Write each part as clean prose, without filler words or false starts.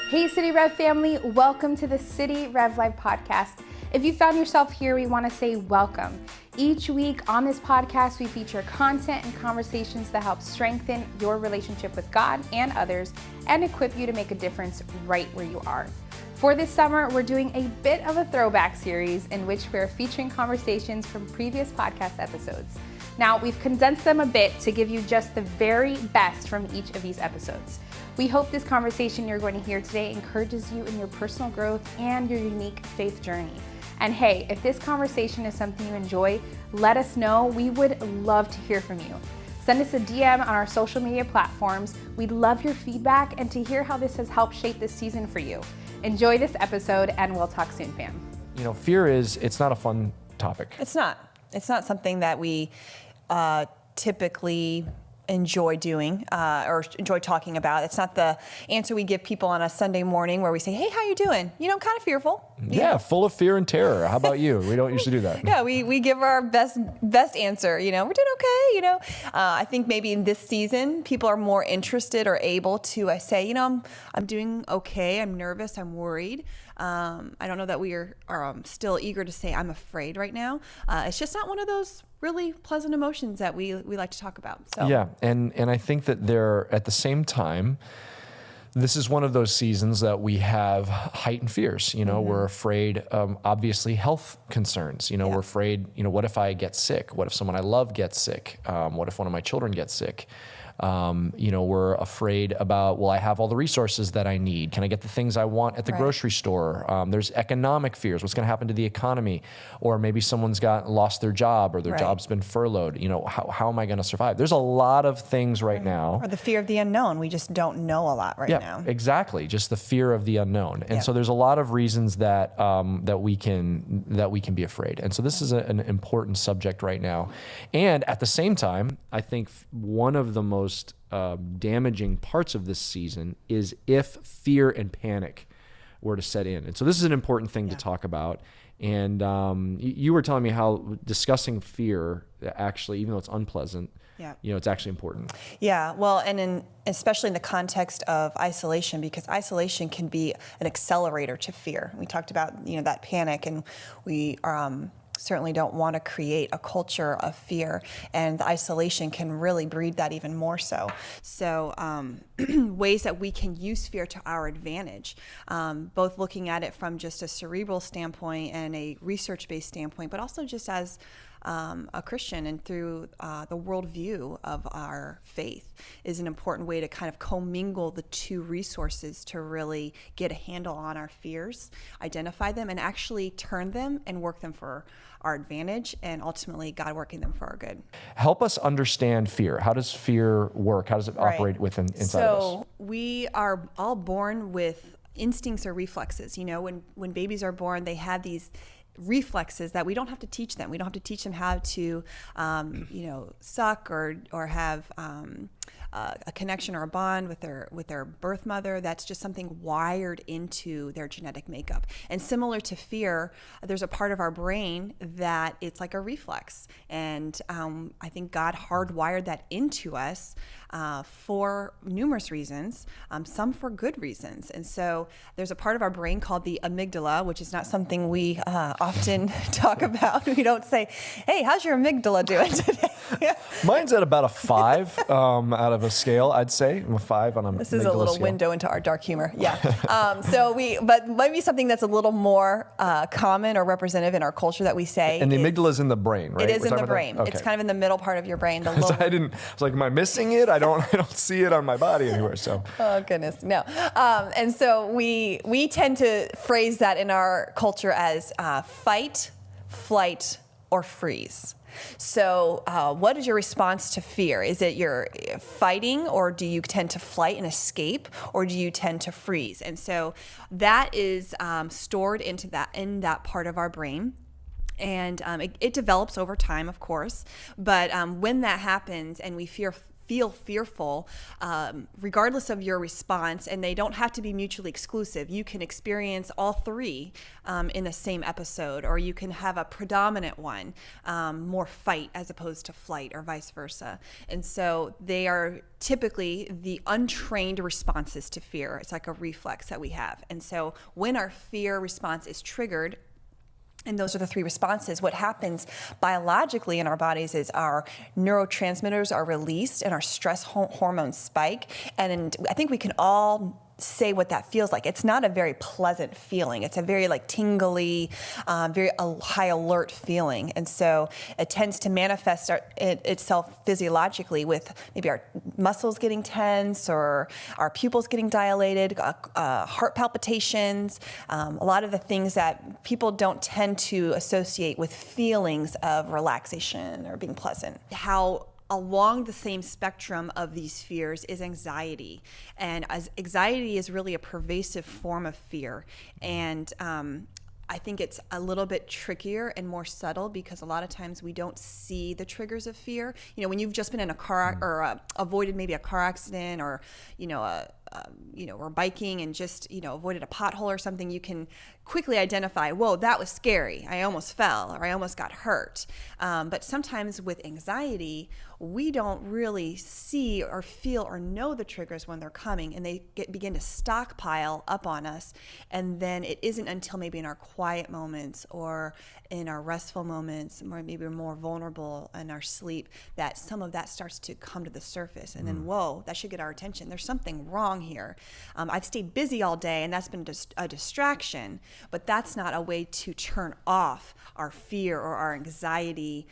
Hey City Rev family, welcome to the City Rev Live podcast. If you found yourself here, we want to say welcome. Each week on this podcast, we feature content and conversations that help strengthen your relationship with God and others and equip you to make a difference right where you are. For this summer, we're doing a bit of a throwback series in which we're featuring conversations from previous podcast episodes. Now, we've condensed them a bit to give you just the very best from each of these episodes. We hope this conversation you're going to hear today encourages you in your personal growth and your unique faith journey. And hey, if this conversation is something you enjoy, let us know. We would love to hear from you. Send us a DM on our social media platforms. We'd love your feedback and to hear how this has helped shape this season for you. Enjoy this episode and we'll talk soon, fam. You know, fear it's not a fun topic. It's not something that we typically enjoy doing or enjoy talking about. It's not the answer we give people on a Sunday morning where we say, hey, how you doing? You know, I'm kind of fearful. Yeah, full of fear and terror. How about you? We don't usually do that. Yeah, we give our best answer. You know, we're doing okay. You know, I think maybe in this season, people are more interested or able to say, you know, I'm doing okay. I'm nervous. I'm worried. I don't know that we are still eager to say I'm afraid right now. It's just not one of those really pleasant emotions that we like to talk about. So. Yeah, and I think that they're at the same time, this is one of those seasons that we have heightened fears. You know, we're afraid, obviously, health concerns. You know, we're afraid, you know, what if I get sick? What if someone I love gets sick? What if one of my children gets sick? You know, we're afraid about, will I have all the resources that I need? Can I get the things I want at the grocery store? There's economic fears. What's going to happen to the economy? Or maybe someone's lost their job or their job's been furloughed. You know, how am I going to survive? There's a lot of things right now. Or the fear of the unknown. We just don't know a lot right now. Exactly. Just the fear of the unknown. And so there's a lot of reasons that that we can be afraid. And so this is an important subject right now. And at the same time, I think one of the most damaging parts of this season is if fear and panic were to set in. And so this is an important thing to talk about. And you were telling me how discussing fear, actually, even though it's unpleasant, you know, it's actually important. Yeah, well, and especially in the context of isolation, because isolation can be an accelerator to fear. We talked about, you know, that panic, and we certainly don't want to create a culture of fear, and the isolation can really breed that even more so. So ways that we can use fear to our advantage, both looking at it from just a cerebral standpoint and a research-based standpoint, but also just as a Christian and through the worldview of our faith is an important way to kind of commingle the two resources to really get a handle on our fears, identify them, and actually turn them and work them for our advantage, and ultimately God working them for our good. Help us understand fear. How does fear work? How does it operate inside of us? So we are all born with instincts or reflexes. You know, when babies are born, they have these reflexes that we don't have to teach them. We don't have to teach them how to, you know, suck or have a connection or a bond with their birth mother. That's just something wired into their genetic makeup. And similar to fear, there's a part of our brain that it's like a reflex. And I think God hardwired that into us for numerous reasons, some for good reasons. And so there's a part of our brain called the amygdala, which is not something we often talk about. We don't say, hey, how's your amygdala doing today? Mine's at about a 5 out of a scale, I'd say. I'm a 5 on a This is a little scale. window into our dark humor. Yeah. But maybe something that's a little more common or representative in our culture that we say. And the amygdala is in the brain, right? It is in the brain. Okay. It's kind of in the middle part of your brain. The so I was like, am I missing it? I don't see it on my body anywhere. So. Oh goodness, no. And so we tend to phrase that in our culture as fight, flight, or freeze. So what is your response to fear? Is it you're fighting, or do you tend to flight and escape, or do you tend to freeze? And so that is stored in that part of our brain. And it develops over time, of course. But when that happens and we feel feel fearful, regardless of your response, and they don't have to be mutually exclusive. You can experience all three in the same episode, or you can have a predominant one, more fight as opposed to flight, or vice versa. And so they are typically the untrained responses to fear. It's like a reflex that we have. And so when our fear response is triggered, and those are the three responses, what happens biologically in our bodies is our neurotransmitters are released and our stress hormones spike. And I think we can all say what that feels like. It's not a very pleasant feeling. It's a very like tingly, very high alert feeling. And so it tends to manifest itself physiologically with maybe our muscles getting tense or our pupils getting dilated, heart palpitations, a lot of the things that people don't tend to associate with feelings of relaxation or being pleasant. How along the same spectrum of these fears is anxiety. And as anxiety is really a pervasive form of fear. And I think it's a little bit trickier and more subtle because a lot of times we don't see the triggers of fear. You know, when you've just been in a car or avoided maybe a car accident, or, or biking and just, avoided a pothole or something, you can quickly identify, whoa, that was scary. I almost fell, or I almost got hurt. But sometimes with anxiety, we don't really see or feel or know the triggers when they're coming, and they begin to stockpile up on us. And then it isn't until maybe in our quiet moments or in our restful moments, or maybe we're more vulnerable in our sleep, that some of that starts to come to the surface. And then, whoa, that should get our attention. There's something wrong here. I've stayed busy all day, and that's been a distraction, but that's not a way to turn off our fear or our anxiety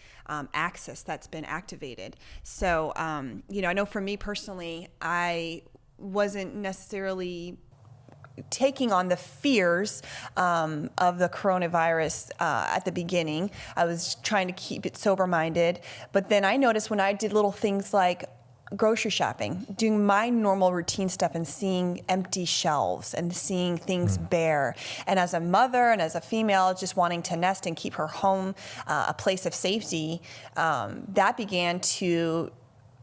axis that's been activated. So, I know for me personally, I wasn't necessarily taking on the fears of the coronavirus at the beginning. I was trying to keep it sober-minded. But then I noticed when I did little things like grocery shopping, doing my normal routine stuff and seeing empty shelves and seeing things bare. And as a mother and as a female just wanting to nest and keep her home a place of safety, that began to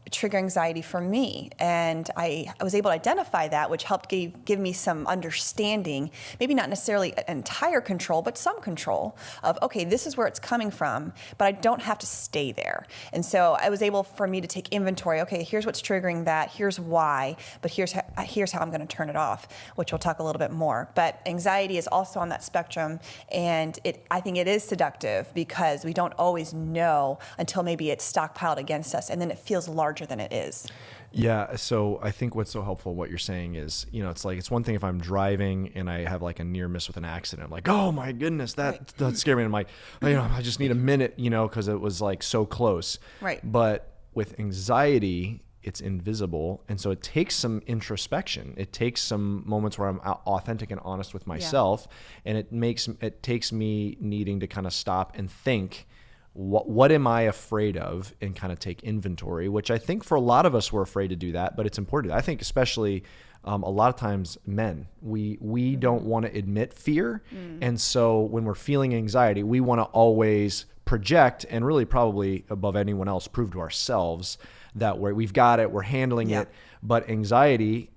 trigger anxiety for me. And I was able to identify that, which helped give me some understanding, maybe not necessarily entire control, but some control of, okay, this is where it's coming from, but I don't have to stay there. And so I was able for me to take inventory. Okay, here's what's triggering that. Here's why, but here's how I'm going to turn it off, which we'll talk a little bit more. But anxiety is also on that spectrum. And I think it is seductive because we don't always know until maybe it's stockpiled against us. And then it feels larger than it is. Yeah. So I think what's so helpful, what you're saying is, it's like, it's one thing if I'm driving and I have like a near miss with an accident, I'm like, oh my goodness, that scared me. And I'm like, I just need a minute, cause it was like so close. Right. But with anxiety, it's invisible. And so it takes some introspection. It takes some moments where I'm authentic and honest with myself. Yeah. And it takes me needing to kind of stop and think, what am I afraid of, and kind of take inventory, which I think for a lot of us, we're afraid to do that, but it's important. I think especially a lot of times men, we don't want to admit fear. And so when we're feeling anxiety, we want to always project and really probably above anyone else prove to ourselves that we've got it, we're handling it. But anxiety,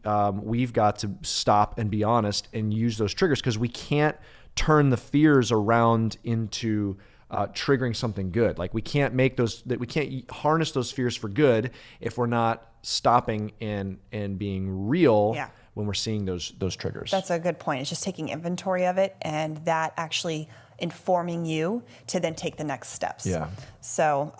we've got to stop and be honest and use those triggers, because we can't turn the fears around into triggering something good. Like we can't harness those fears for good if we're not stopping and being real when we're seeing those triggers. That's a good point. It's just taking inventory of it, and that actually informing you to then take the next steps. Yeah. So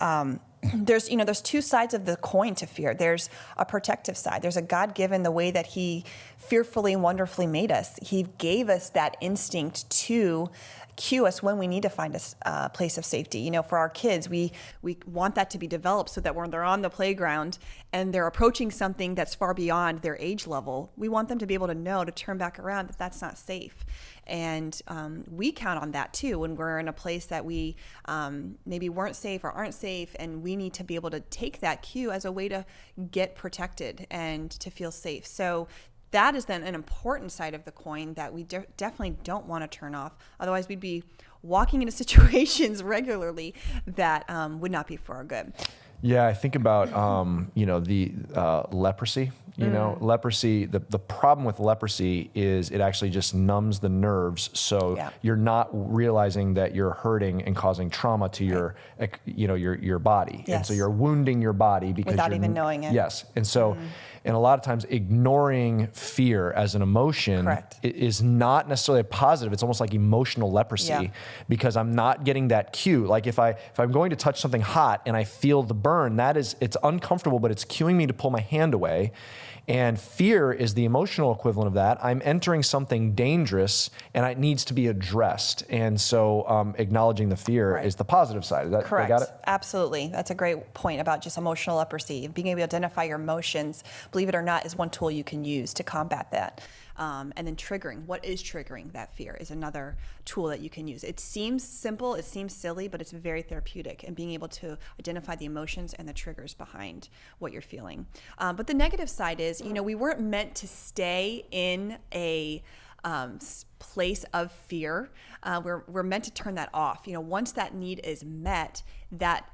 there's two sides of the coin to fear. There's a protective side. There's a God-given, the way that He fearfully and wonderfully made us. He gave us that instinct to cue us when we need to find a place of safety. For our kids, we want that to be developed so that when they're on the playground and they're approaching something that's far beyond their age level, we want them to be able to know to turn back around that that's not safe. And we count on that too when we're in a place that we maybe weren't safe or aren't safe, and we need to be able to take that cue as a way to get protected and to feel safe. So that is then an important side of the coin that we definitely don't want to turn off. Otherwise, we'd be walking into situations regularly that would not be for our good. Yeah, I think about, the leprosy. Leprosy, the problem with leprosy is it actually just numbs the nerves. So you're not realizing that you're hurting and causing trauma to your body. Yes. And so you're wounding your body because without you're even knowing it. Yes. And so, and a lot of times ignoring fear as an emotion Correct. is not necessarily a positive. It's almost like emotional leprosy because I'm not getting that cue. Like if I'm going to touch something hot and I feel the burn, it's uncomfortable, but it's cueing me to pull my hand away. And fear is the emotional equivalent of that. I'm entering something dangerous and it needs to be addressed. And so acknowledging the fear is the positive side. Is that, correct? I got it? Absolutely. That's a great point about just emotional leprosy. Being able to identify your emotions, believe it or not, is one tool you can use to combat that. And then triggering. What is triggering that fear is another tool that you can use. It seems simple, it seems silly, but it's very therapeutic, and being able to identify the emotions and the triggers behind what you're feeling. But the negative side is, we weren't meant to stay in a place of fear. We're meant to turn that off. Once that need is met, that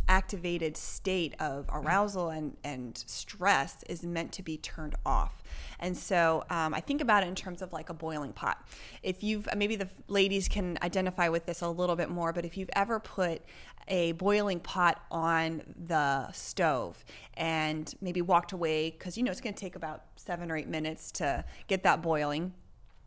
activated state of arousal and stress is meant to be turned off. And so I think about it in terms of like a boiling pot. If maybe the ladies can identify with this a little bit more, but if you've ever put a boiling pot on the stove and maybe walked away because it's going to take about 7 or 8 minutes to get that boiling,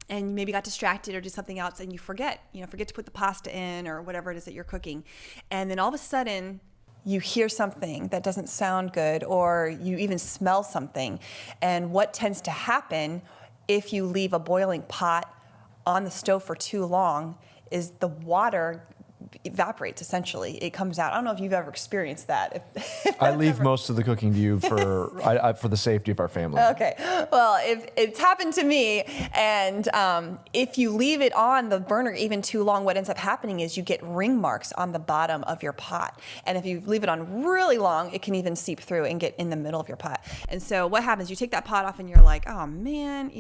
and you maybe got distracted or did something else and you forget to put the pasta in or whatever it is that you're cooking, and then all of a sudden you hear something that doesn't sound good, or you even smell something. And what tends to happen if you leave a boiling pot on the stove for too long is the water evaporates, essentially. It comes out. I don't know if you've ever experienced that. I leave most of the cooking to you for the safety of our family. Okay. Well, if it's happened to me, and if you leave it on the burner even too long, what ends up happening is you get ring marks on the bottom of your pot. And if you leave it on really long, it can even seep through and get in the middle of your pot. And so what happens, you take that pot off and you're like, oh man,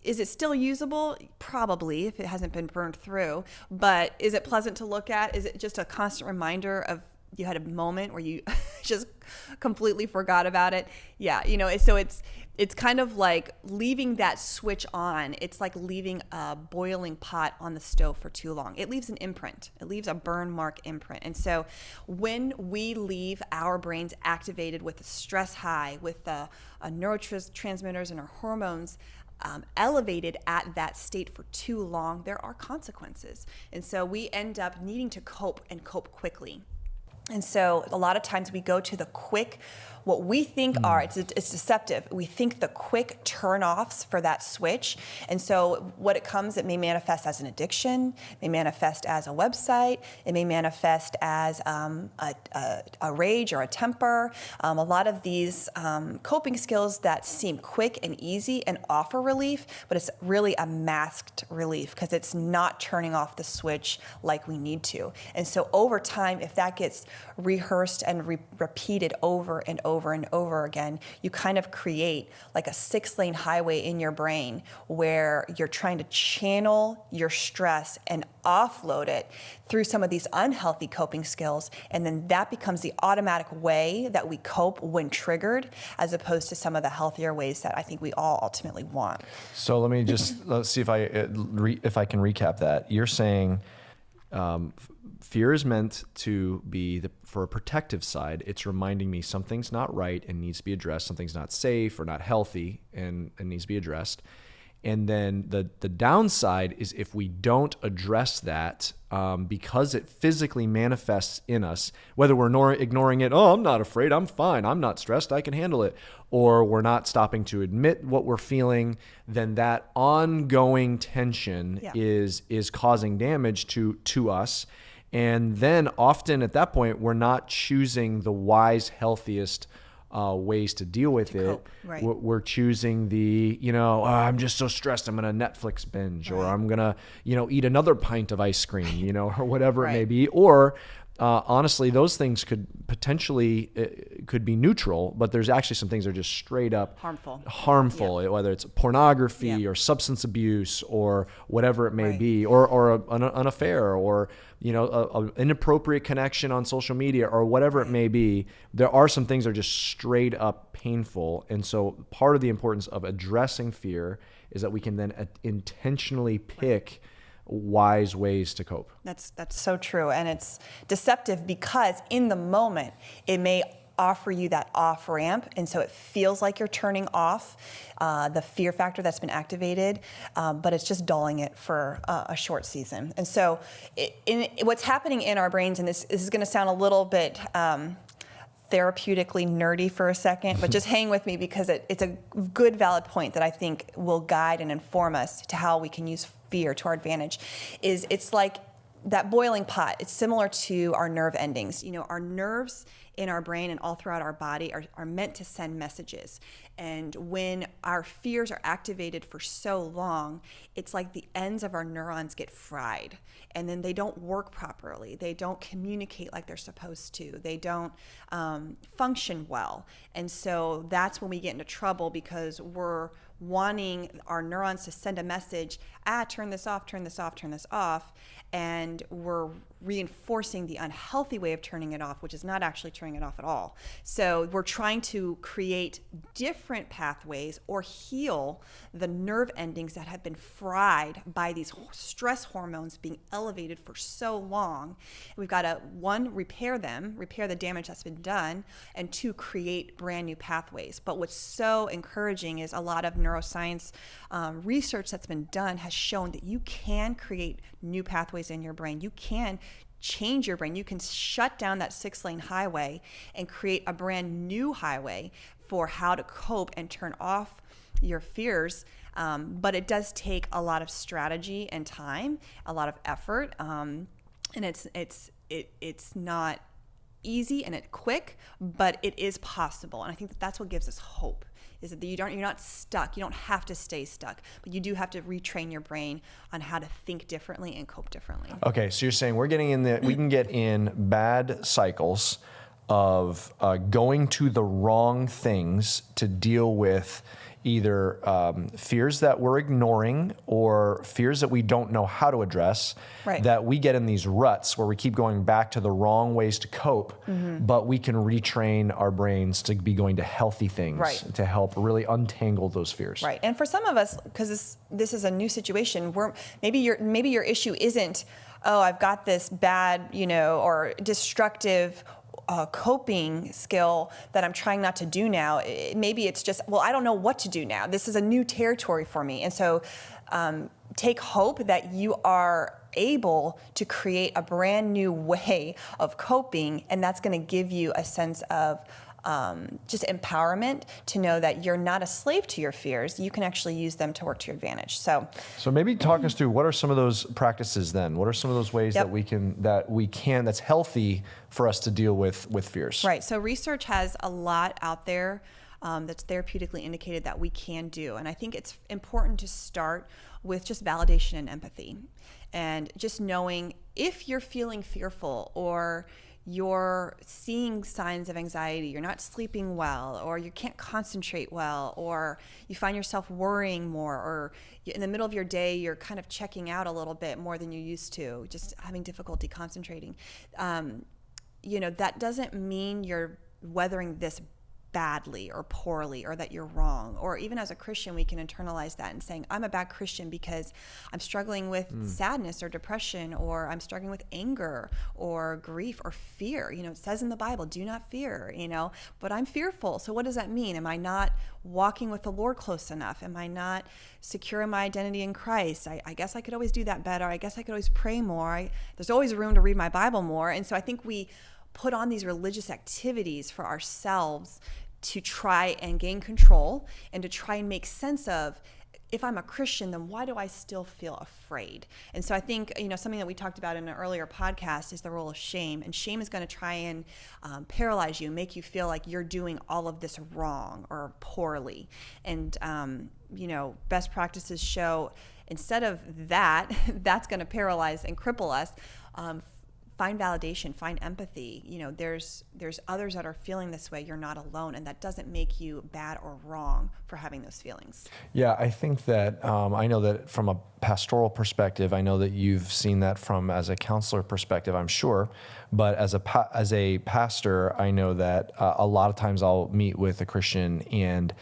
is it still usable? Probably, if it hasn't been burned through. But is it pleasant to look at? Is it just a constant reminder of you had a moment where you just completely forgot about it? Yeah, so it's kind of like leaving that switch on. It's like leaving a boiling pot on the stove for too long. It leaves an imprint. It leaves a burn mark imprint. And so when we leave our brains activated with a stress high, with the neurotransmitters and our hormones elevated at that state for too long, there are consequences. And so we end up needing to cope quickly. And so a lot of times we go to the quick, what we think it's deceptive. We think the quick turn-offs for that switch. And so it may manifest as an addiction, may manifest as a website, it may manifest as a rage or a temper. A lot of these coping skills that seem quick and easy and offer relief, but it's really a masked relief because it's not turning off the switch like we need to. And so over time, if that gets rehearsed and repeated over and over and over again, you kind of create like a 6-lane highway in your brain where you're trying to channel your stress and offload it through some of these unhealthy coping skills. And then that becomes the automatic way that we cope when triggered, as opposed to some of the healthier ways that I think we all ultimately want. So let's see if I can recap that. You're saying fear is meant to be for a protective side. It's reminding me something's not right and needs to be addressed. Something's not safe or not healthy and needs to be addressed. And then the downside is if we don't address that, because it physically manifests in us, whether we're ignoring it, I'm not afraid, I'm fine, I'm not stressed, I can handle it, or we're not stopping to admit what we're feeling, then that ongoing tension is causing damage to us. And then often at that point, we're not choosing the wise, healthiest ways to deal with it. Cope, right. We're choosing the, I'm just so stressed, I'm going to Netflix binge, or I'm going to, eat another pint of ice cream, or whatever it may be. Or honestly, those things could potentially could be neutral, but there's actually some things that are just straight up harmful, whether it's pornography or substance abuse or whatever it may be, or an affair, or an inappropriate connection on social media, or whatever it may be. There are some things that are just straight up painful, and so part of the importance of addressing fear is that we can then intentionally pick wise ways to cope. That's so true. And it's deceptive because in the moment it may offer you that off ramp, and so it feels like you're turning off the fear factor that's been activated, but it's just dulling it for a short season. And so what's happening in our brains, and this is going to sound a little bit therapeutically nerdy for a second, but just hang with me because it's a good, valid point that I think will guide and inform us to how we can use fear to our advantage. It's like that boiling pot. It's similar to our nerve endings. Our nerves in our brain and all throughout our body are meant to send messages. And when our fears are activated for so long, it's like the ends of our neurons get fried, and then they don't work properly. They don't communicate like they're supposed to. They don't function well. And so that's when we get into trouble, because we're wanting our neurons to send a message, turn this off, turn this off, turn this off. And we're reinforcing the unhealthy way of turning it off, which is not actually turning it off at all. So we're trying to create different pathways or heal the nerve endings that have been fried by these stress hormones being elevated for so long. We've got to, one, repair the damage that's been done, and two, create brand new pathways. But what's so encouraging is a lot of neuroscience research that's been done has shown that you can create new pathways in your brain. You can change your brain. You can shut down that 6-lane highway and create a brand new highway for how to cope and turn off your fears. But it does take a lot of strategy and time, a lot of effort, and it's not easy and it's quick, but it is possible. And I think that's what gives us hope, is that you're not stuck. You don't have to stay stuck, but you do have to retrain your brain on how to think differently and cope differently. Okay, so you're saying we can get in bad cycles of going to the wrong things to deal with either fears that we're ignoring or fears that we don't know how to address, that we get in these ruts where we keep going back to the wrong ways to cope, but we can retrain our brains to be going to healthy things to help really untangle those fears. Right. And for some of us, because this is a new situation, where maybe your issue isn't, I've got this bad, or destructive coping skill that I'm trying not to do now. Maybe it's just, I don't know what to do now. This is a new territory for me. And so take hope that you are able to create a brand new way of coping, and that's going to give you a sense of just empowerment to know that you're not a slave to your fears. You can actually use them to work to your advantage. So maybe talk us through, what are some of those practices then? What are some of those ways that we can that's healthy for us to deal with fears? Right. So research has a lot out there that's therapeutically indicated that we can do. And I think it's important to start with just validation and empathy, and just knowing if you're feeling fearful, or you're seeing signs of anxiety, you're not sleeping well, or you can't concentrate well, or you find yourself worrying more, or in the middle of your day, you're kind of checking out a little bit more than you used to, just having difficulty concentrating. That doesn't mean you're weathering this badly or poorly, or that you're wrong. Or even as a Christian, we can internalize that and saying, I'm a bad Christian because I'm struggling with sadness or depression, or I'm struggling with anger or grief or fear. It says in the Bible, do not fear, but I'm fearful. So what does that mean? Am I not walking with the Lord close enough? Am I not secure in my identity in Christ? I guess I could always do that better. I guess I could always pray more. There's always room to read my Bible more. And so I think we put on these religious activities for ourselves to try and gain control, and to try and make sense of, if I'm a Christian, then why do I still feel afraid? And so I think, something that we talked about in an earlier podcast is the role of shame. And shame is going to try and paralyze you, make you feel like you're doing all of this wrong or poorly. And, best practices show, instead of that, that's going to paralyze and cripple us. find validation, find empathy. There's others that are feeling this way. You're not alone, and that doesn't make you bad or wrong for having those feelings. Yeah, I think that I know that from a pastoral perspective, I know that you've seen that from as a counselor perspective, I'm sure. But as a pastor, I know that a lot of times I'll meet with a Christian and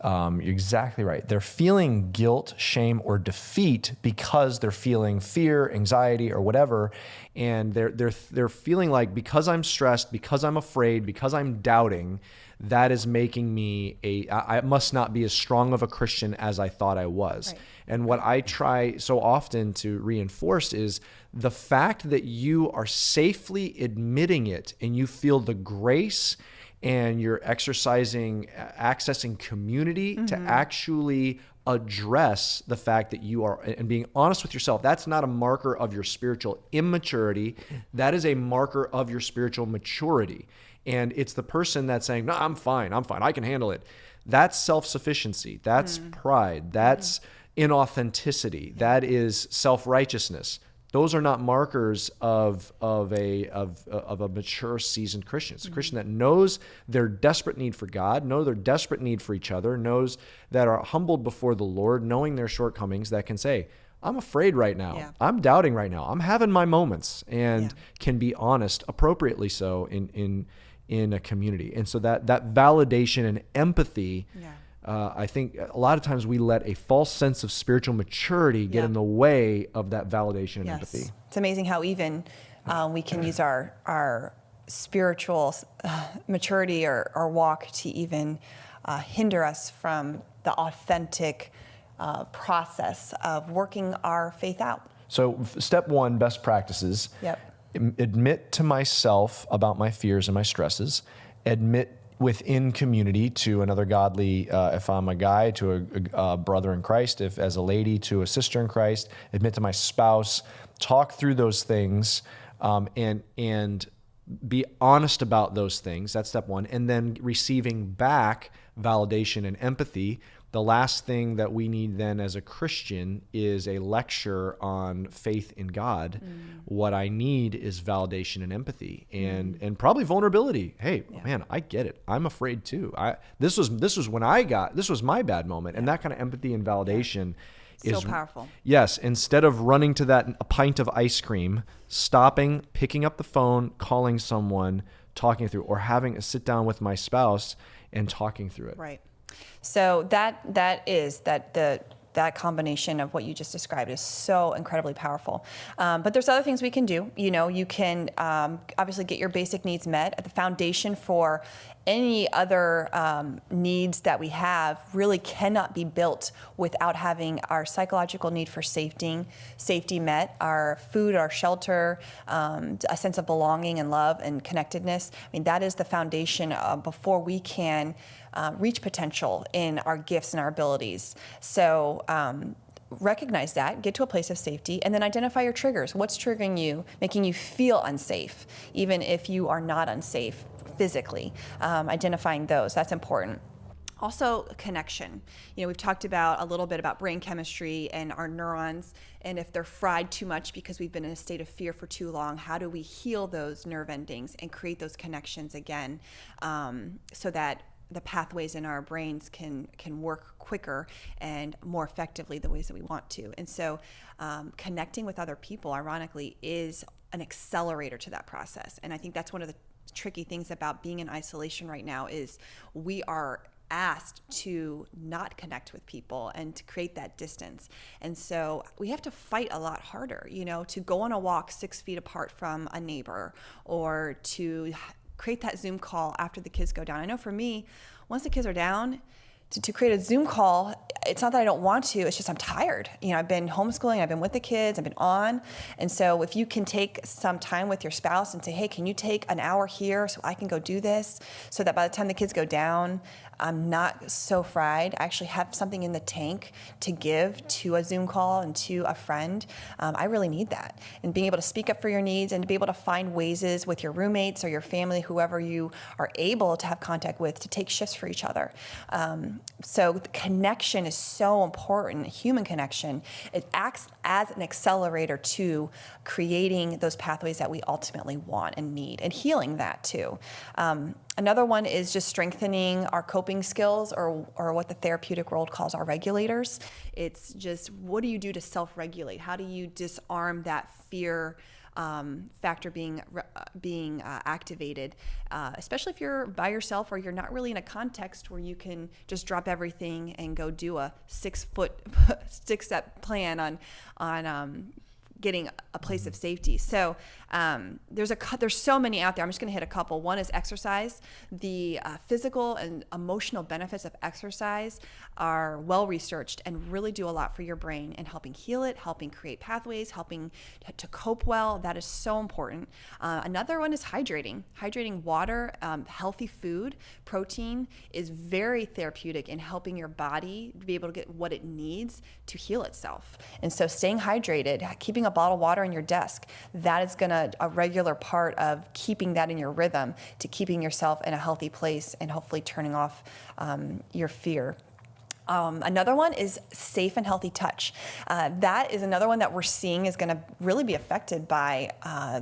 you're exactly right. They're feeling guilt, shame, or defeat because they're feeling fear, anxiety, or whatever, and they're feeling like because I'm stressed, because I'm afraid, because I'm doubting, that is making me I must not be as strong of a Christian as I thought I was. Right. And what I try so often to reinforce is the fact that you are safely admitting it and you feel the grace and you're accessing community to actually address the fact that you are, and being honest with yourself. That's not a marker of your spiritual immaturity. That is a marker of your spiritual maturity. And it's the person that's saying, no, I'm fine, I can handle it. That's self-sufficiency. That's pride. That's inauthenticity. That is self-righteousness. Those are not markers of a mature, seasoned Christian. It's a Christian that knows their desperate need for God, know their desperate need for each other, knows that are humbled before the Lord, knowing their shortcomings, that can say, I'm afraid right now. Yeah. I'm doubting right now. I'm having my moments, and can be honest, appropriately so, in a community. And so that validation and empathy. Yeah. I think a lot of times we let a false sense of spiritual maturity get in the way of that validation and empathy. It's amazing how even we can use our spiritual maturity or walk to even hinder us from the authentic process of working our faith out. So step one, best practices. Yep. Admit to myself about my fears and my stresses. Admit within community to another godly, if I'm a guy, to a brother in Christ, if as a lady to a sister in Christ, admit to my spouse, talk through those things, and be honest about those things. That's step one. And then receiving back validation and empathy. The last thing that we need then as a Christian is a lecture on faith in God. What I need is validation and empathy and probably vulnerability. Hey, man, I get it. I'm afraid too. This was my bad moment. And that kind of empathy and validation is so powerful. Yes. Instead of running to a pint of ice cream, stopping, picking up the phone, calling someone, talking through, or having a sit down with my spouse and talking through it. Right. So that combination of what you just described is so incredibly powerful. But there's other things we can do. You can obviously get your basic needs met. At the foundation for any other needs that we have really cannot be built without having our psychological need for safety met, our food, our shelter, a sense of belonging and love and connectedness. I mean, that is the foundation before we can reach potential in our gifts and our abilities. So recognize that, get to a place of safety, and then identify your triggers. What's triggering you, making you feel unsafe, even if you are not unsafe physically. Identifying those, that's important. Also, connection. We've talked a little bit about brain chemistry and our neurons, and if they're fried too much because we've been in a state of fear for too long, how do we heal those nerve endings and create those connections again, so that the pathways in our brains can work quicker and more effectively the ways that we want to. And so connecting with other people, ironically, is an accelerator to that process. And I think that's one of the tricky things about being in isolation right now is we are asked to not connect with people and to create that distance. And so we have to fight a lot harder, to go on a walk 6 feet apart from a neighbor, or to create that Zoom call after the kids go down. I know for me, once the kids are down, to create a Zoom call, it's not that I don't want to, it's just I'm tired. I've been homeschooling, I've been with the kids, I've been on. And so if you can take some time with your spouse and say, hey, can you take an hour here so I can go do this, so that by the time the kids go down, I'm not so fried. I actually have something in the tank to give to a Zoom call and to a friend. I really need that. And being able to speak up for your needs and to be able to find ways with your roommates or your family, whoever you are able to have contact with, to take shifts for each other. So the connection is so important, human connection. It acts as an accelerator to creating those pathways that we ultimately want and need, and healing that too. Another one is just strengthening our coping skills, or what the therapeutic world calls our regulators. It's just, what do you do to self-regulate? How do you disarm that fear factor being activated, especially if you're by yourself or you're not really in a context where you can just drop everything and go do a 6-step plan on getting a place of safety. So there's so many out there. I'm just going to hit a couple. One is exercise. The physical and emotional benefits of exercise are well researched and really do a lot for your brain and helping heal it, helping create pathways, helping to cope well. That is so important. Another one is hydrating. Hydrating water, healthy food, protein is very therapeutic in helping your body be able to get what it needs to heal itself. And so staying hydrated, keeping a bottle of water in your desk, that is a regular part of keeping that in your rhythm, to keeping yourself in a healthy place and hopefully turning off your fear. Another one is safe and healthy touch. That is another one that we're seeing is going to really be affected by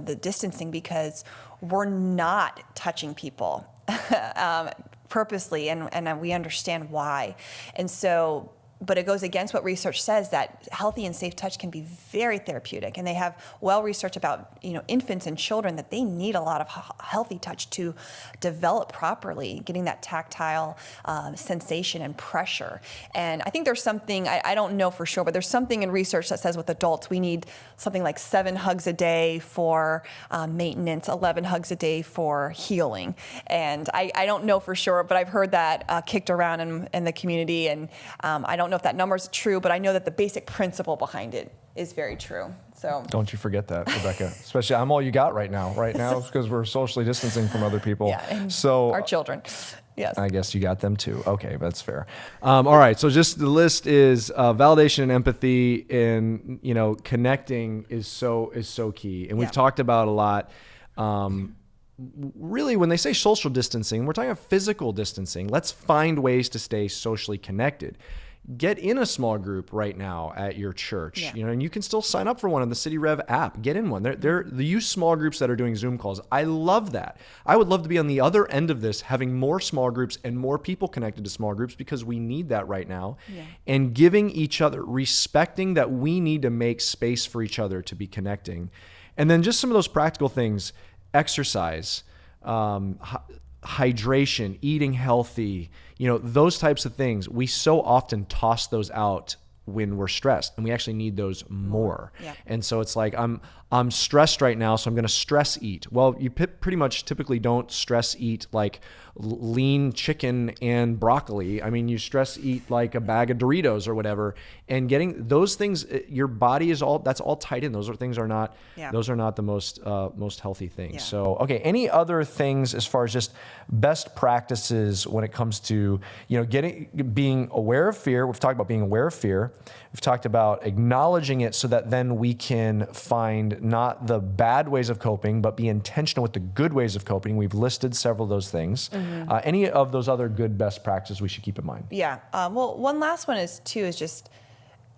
the distancing, because we're not touching people purposely, and we understand why. And so, but it goes against what research says, that healthy and safe touch can be very therapeutic. And they have well research about, infants and children, that they need a lot of healthy touch to develop properly, getting that tactile sensation and pressure. And I think there's something, I don't know for sure, but there's something in research that says with adults, we need something like 7 hugs a day for maintenance, 11 hugs a day for healing. And I don't know for sure, but I've heard that kicked around in the community. And I don't know if that number is true, but I know that the basic principle behind it is very true. So don't you forget that, Rebekah. Especially, I'm all you got right now, because we're socially distancing from other people. Yeah, and so our children. Yes. I guess you got them too. Okay, that's fair. All right. So just the list is validation and empathy, and connecting is so key. And we've talked about a lot. Really, when they say social distancing, we're talking about physical distancing. Let's find ways to stay socially connected. Get in a small group right now at your church, and you can still sign up for one on the City Rev app. Get in one. They're the use small groups that are doing Zoom calls. I love that. I would love to be on the other end of this, having more small groups and more people connected to small groups, because we need that right now. Yeah. And giving each other, respecting that we need to make space for each other to be connecting. And then just some of those practical things: exercise, hydration, eating healthy, those types of things. We so often toss those out when we're stressed, and we actually need those more. Yeah. And so it's like, I'm stressed right now, so I'm going to stress eat. Well, you pretty much typically don't stress eat like lean chicken and broccoli. I mean, you stress eat like a bag of Doritos or whatever, and getting those things, your body that's all tied in. Those are not the most healthy things. Yeah. So, okay. Any other things as far as just best practices when it comes to, being aware of fear? We've talked about being aware of fear. We've talked about acknowledging it so that then we can find not the bad ways of coping, but be intentional with the good ways of coping. We've listed several of those things. Mm-hmm. Any of those other good best practices we should keep in mind? Yeah. Well, one last one is just,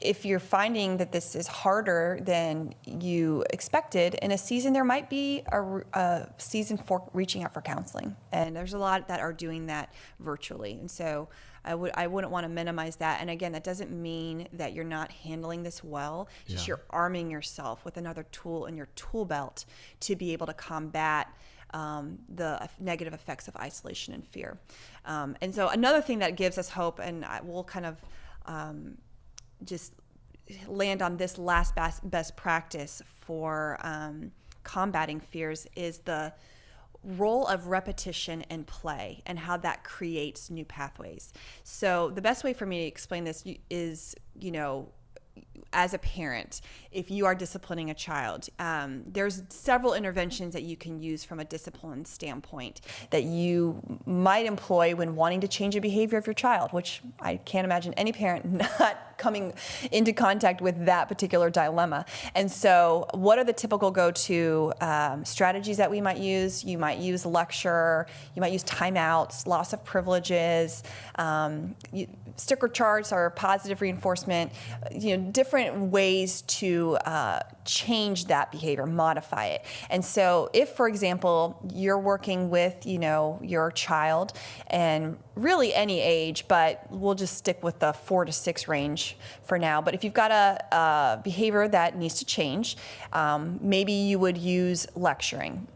if you're finding that this is harder than you expected in a season, there might be a season for reaching out for counseling. And there's a lot that are doing that virtually. And so I wouldn't want to minimize that. And again, that doesn't mean that you're not handling this well. It's just you're arming yourself with another tool in your tool belt to be able to combat the negative effects of isolation and fear. And so another thing that gives us hope, and we'll kind of just land on this last best practice for combating fears, is the role of repetition and play, and how that creates new pathways. So the best way for me to explain this is, as a parent, if you are disciplining a child, there's several interventions that you can use from a discipline standpoint that you might employ when wanting to change the behavior of your child, which I can't imagine any parent not coming into contact with that particular dilemma. And so what are the typical go-to strategies that we might use? You might use lecture, you might use timeouts, loss of privileges, sticker charts or positive reinforcement, different ways to change that behavior, modify it. And so if, for example, you're working with, your child, and really any age, but we'll just stick with the 4 to 6 range for now. But if you've got a behavior that needs to change, maybe you would use lecturing.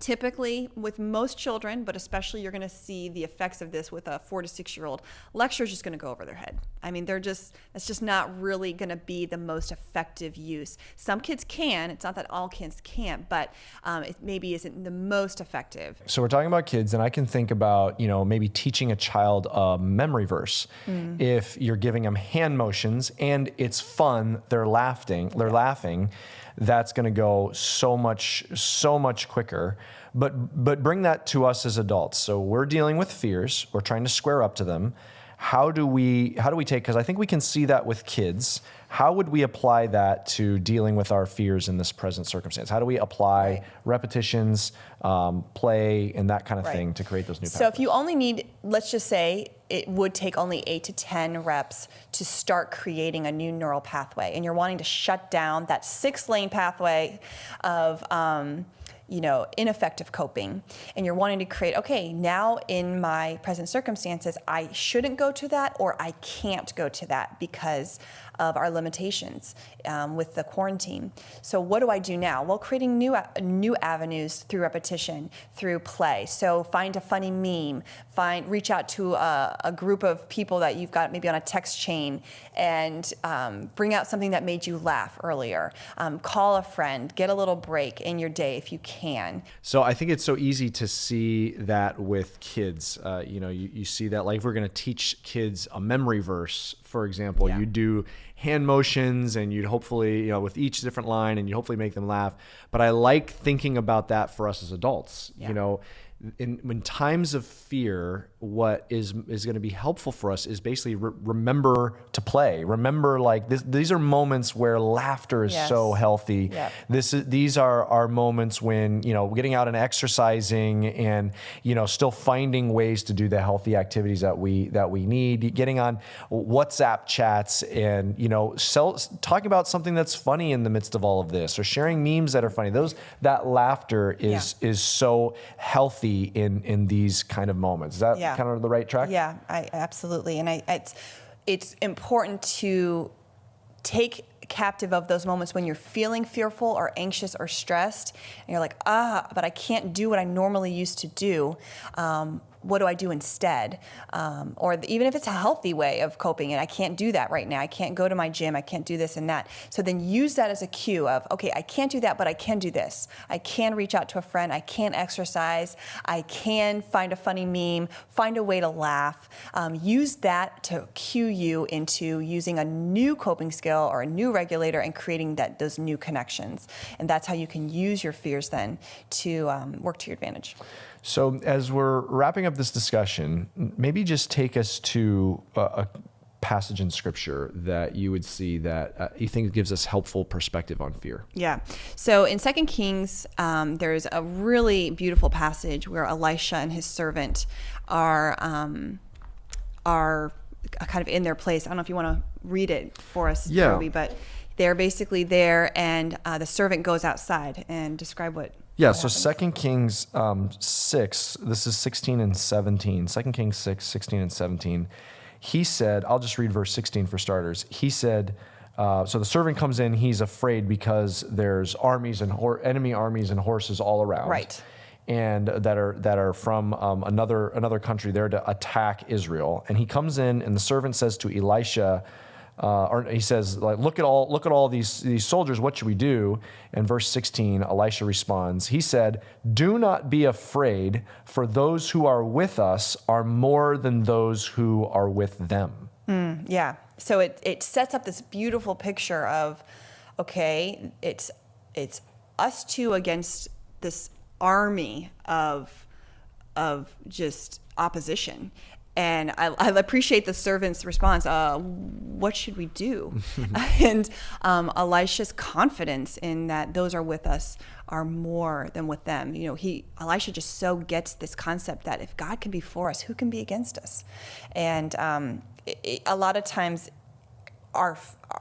Typically, with most children, but especially you're going to see the effects of this with a 4 to 6 year old, lecture is just going to go over their head. I mean, that's just not really going to be the most effective use. Some kids can, it's not that all kids can't, but it maybe isn't the most effective. So we're talking about kids, and I can think about, maybe teaching a child a memory verse. If you're giving them hand motions and it's fun, they're laughing, that's going to go so much quicker. But bring that to us as adults. So we're dealing with fears. We're trying to square up to them. How do we take, because I think we can see that with kids. How would we apply that to dealing with our fears in this present circumstance? How do we apply repetitions, play, and that kind of thing to create those new pathways? So if you only need, let's just say it would take only 8 to 10 reps to start creating a new neural pathway, and you're wanting to shut down that 6-lane pathway of ineffective coping, and you're wanting to create, okay, now in my present circumstances, I shouldn't go to that, or I can't go to that because of our limitations with the quarantine. So what do I do now? Well, creating new avenues through repetition, through play. So find a funny meme, reach out to a group of people that you've got maybe on a text chain, and bring out something that made you laugh earlier. Call a friend, get a little break in your day if you can. So I think it's so easy to see that with kids. You see that, like, if we're going to teach kids a memory verse, for example, you do hand motions, and you'd hopefully, with each different line, and you hopefully make them laugh. But I like thinking about that for us as adults. In times of fear, what is going to be helpful for us is basically remember to play. Remember, like, these are moments where laughter is so healthy. These are moments when, getting out and exercising, and, still finding ways to do the healthy activities that we need, getting on WhatsApp chats, and, talking about something that's funny in the midst of all of this, or sharing memes that are funny. That laughter is so healthy in these kind of moments. Is that kind of the right track? Yeah, absolutely. And it's important to take captive of those moments when you're feeling fearful or anxious or stressed, and you're like, but I can't do what I normally used to do. What do I do instead? Or even if it's a healthy way of coping, and I can't do that right now. I can't go to my gym. I can't do this and that. So then use that as a cue of, okay, I can't do that, but I can do this. I can reach out to a friend. I can exercise. I can find a funny meme, find a way to laugh. Use that to cue you into using a new coping skill or a new regulator and creating those new connections. And that's how you can use your fears then to work to your advantage. So as we're wrapping up this discussion, maybe just take us to a passage in Scripture that you would see that you think gives us helpful perspective on fear. Yeah. So in 2 Kings, there's a really beautiful passage where Elisha and his servant are kind of in their place. I don't know if you want to read it for us, Robey, but they're basically there, and the servant goes outside, and describe what. Yeah, so 2 Kings 6, this is 16 and 17. 2 Kings 6, 16 and 17. He said, I'll just read verse 16 for starters. He said, so the servant comes in, he's afraid because there's armies and enemy armies and horses all around. Right. And that are from another country there to attack Israel. And he comes in, and the servant says to Elisha, or he says, like, look at all these soldiers. What should we do? And verse 16, Elisha responds. He said, "Do not be afraid, for those who are with us are more than those who are with them." Yeah. So it sets up this beautiful picture of, okay, it's us two against this army of just opposition. And I appreciate the servant's response. What should we do? And Elisha's confidence in that those are with us are more than with them. Elisha just so gets this concept that if God can be for us, who can be against us? And a lot of times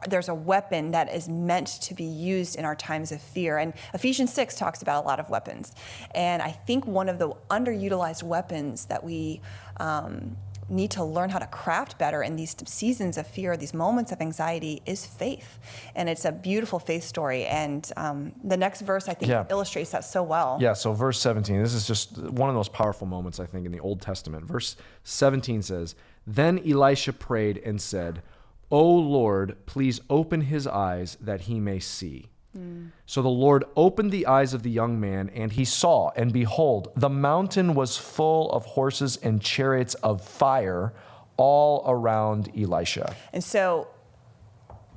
there's a weapon that is meant to be used in our times of fear. And Ephesians 6 talks about a lot of weapons. And I think one of the underutilized weapons that we need to learn how to craft better in these seasons of fear, these moments of anxiety, is faith. And it's a beautiful faith story. And the next verse, I think, illustrates that so well. Yeah, so verse 17, this is just one of those powerful moments, I think, in the Old Testament. Verse 17 says, "Then Elisha prayed and said, 'O Lord, please open his eyes that he may see.' So the Lord opened the eyes of the young man, and he saw, and behold, the mountain was full of horses and chariots of fire all around Elisha." And so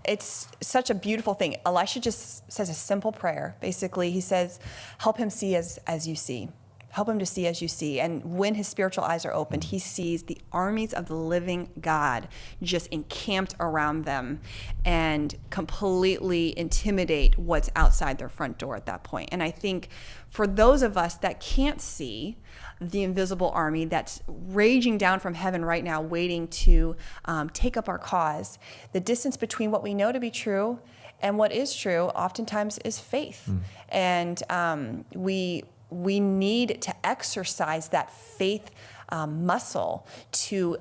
it's such a beautiful thing. Elisha just says a simple prayer. Basically, he says, help him see as you see. Help him to see as you see. And when his spiritual eyes are opened, he sees the armies of the living God just encamped around them and completely intimidate what's outside their front door at that point. And I think for those of us that can't see the invisible army that's raging down from heaven right now, waiting to take up our cause, the distance between what we know to be true and what is true oftentimes is faith. And we need to exercise that faith muscle to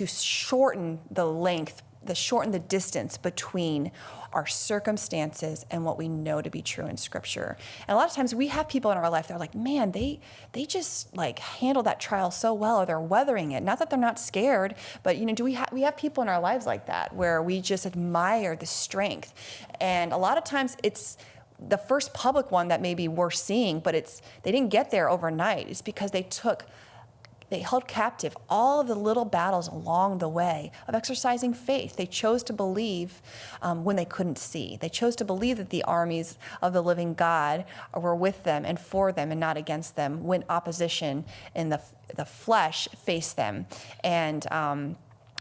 shorten the distance between our circumstances and what we know to be true in Scripture. And a lot of times we have people in our life that are like, man, they just like handle that trial so well, or they're weathering it. Not that they're not scared, but we have people in our lives like that where we just admire the strength. And a lot of times it's the first public one that maybe we're seeing, but they didn't get there overnight. It's because they held captive all of the little battles along the way of exercising faith. They chose to believe when they couldn't see. They chose to believe that the armies of the living God were with them and for them and not against them when opposition in the flesh faced them. And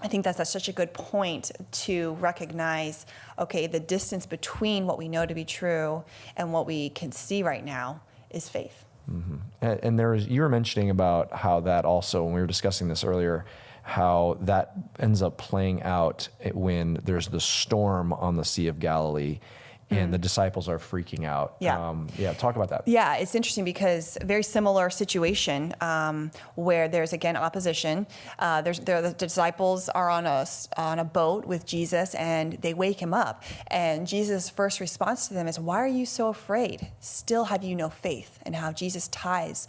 I think that's such a good point to recognize, okay, the distance between what we know to be true and what we can see right now is faith. Mm-hmm. And you were mentioning about how that also, when we were discussing this earlier, how that ends up playing out when there's the storm on the Sea of Galilee and the disciples are freaking out. Talk about that. Yeah, it's interesting because very similar situation where there's, again, opposition. The disciples are on a boat with Jesus, and they wake him up. And Jesus' first response to them is, "Why are you so afraid? Still have you no faith?" And how Jesus ties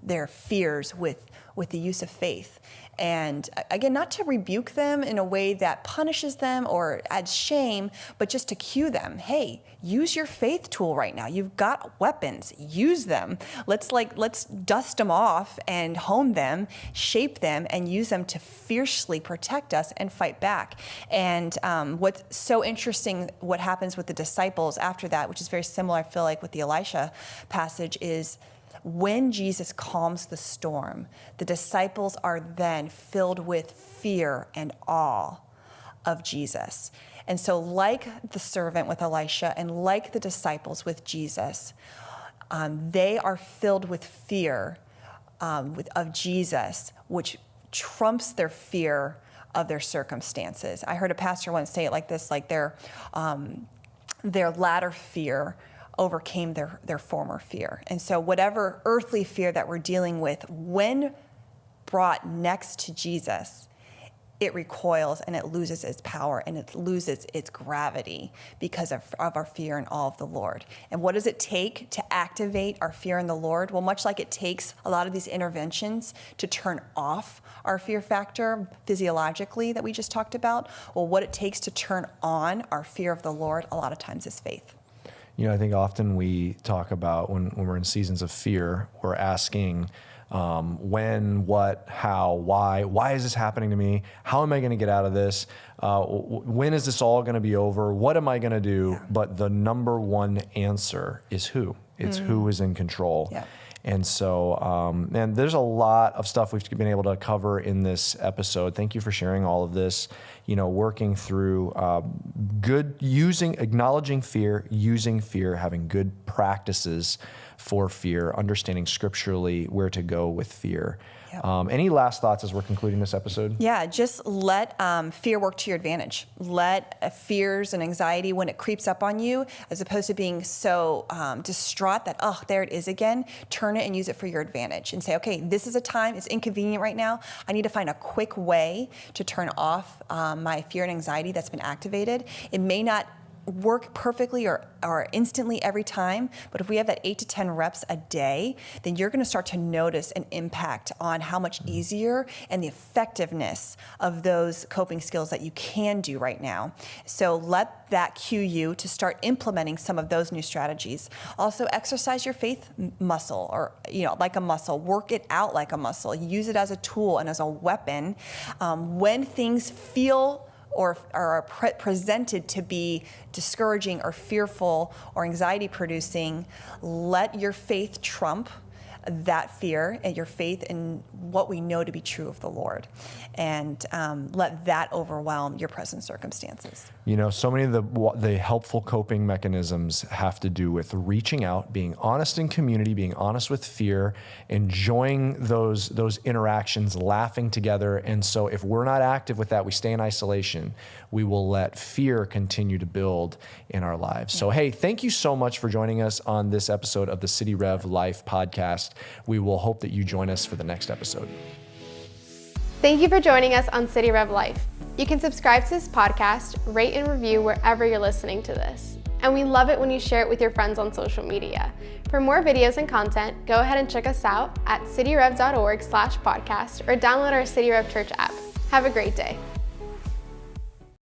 their fears with the use of faith. And again, not to rebuke them in a way that punishes them or adds shame, but just to cue them. Hey, use your faith tool right now. You've got weapons. Use them. Let's dust them off and hone them, shape them, and use them to fiercely protect us and fight back. And what's so interesting, what happens with the disciples after that, which is very similar, I feel like, with the Elisha passage, is when Jesus calms the storm, the disciples are then filled with fear and awe of Jesus. And so like the servant with Elisha and like the disciples with Jesus, they are filled with fear of Jesus, which trumps their fear of their circumstances. I heard a pastor once say it like this, like their latter fear overcame their former fear. And so whatever earthly fear that we're dealing with, when brought next to Jesus, it recoils and it loses its power and it loses its gravity because of our fear and awe of the Lord. And what does it take to activate our fear in the Lord? Well, much like it takes a lot of these interventions to turn off our fear factor physiologically that we just talked about, well, what it takes to turn on our fear of the Lord a lot of times is faith. I think often we talk about when we're in seasons of fear, we're asking when, what, how, why is this happening to me? How am I going to get out of this? When is this all going to be over? What am I going to do? Yeah. But the number one answer is who. It's who is in control. Yeah. And so, and there's a lot of stuff we've been able to cover in this episode. Thank you for sharing all of this, working through acknowledging fear, using fear, having good practices for fear, understanding scripturally where to go with fear. Yep. Any last thoughts as we're concluding this episode? Yeah, just let fear work to your advantage. Let fears and anxiety, when it creeps up on you, as opposed to being so distraught that, oh, there it is again, turn it and use it for your advantage and say, okay, this is a time, it's inconvenient right now. I need to find a quick way to turn off my fear and anxiety that's been activated. It may not work perfectly or instantly every time, but if we have that 8 to 10 reps a day, then you're going to start to notice an impact on how much easier and the effectiveness of those coping skills that you can do right now. So let that cue you to start implementing some of those new strategies. Also, exercise your faith muscle, or like a muscle. Work it out like a muscle. Use it as a tool and as a weapon when things feel or are presented to be discouraging or fearful or anxiety producing. Let your faith trump that fear and your faith in what we know to be true of the Lord, and let that overwhelm your present circumstances. So many of the helpful coping mechanisms have to do with reaching out, being honest in community, being honest with fear, enjoying those interactions, laughing together. And so if we're not active with that, we stay in isolation, we will let fear continue to build in our lives. So, hey, thank you so much for joining us on this episode of the City Rev Life podcast. We will hope that you join us for the next episode. Thank you for joining us on City Rev Life. You can subscribe to this podcast, rate and review wherever you're listening to this. And we love it when you share it with your friends on social media. For more videos and content, go ahead and check us out at cityrev.org/podcast or download our City Rev Church app. Have a great day.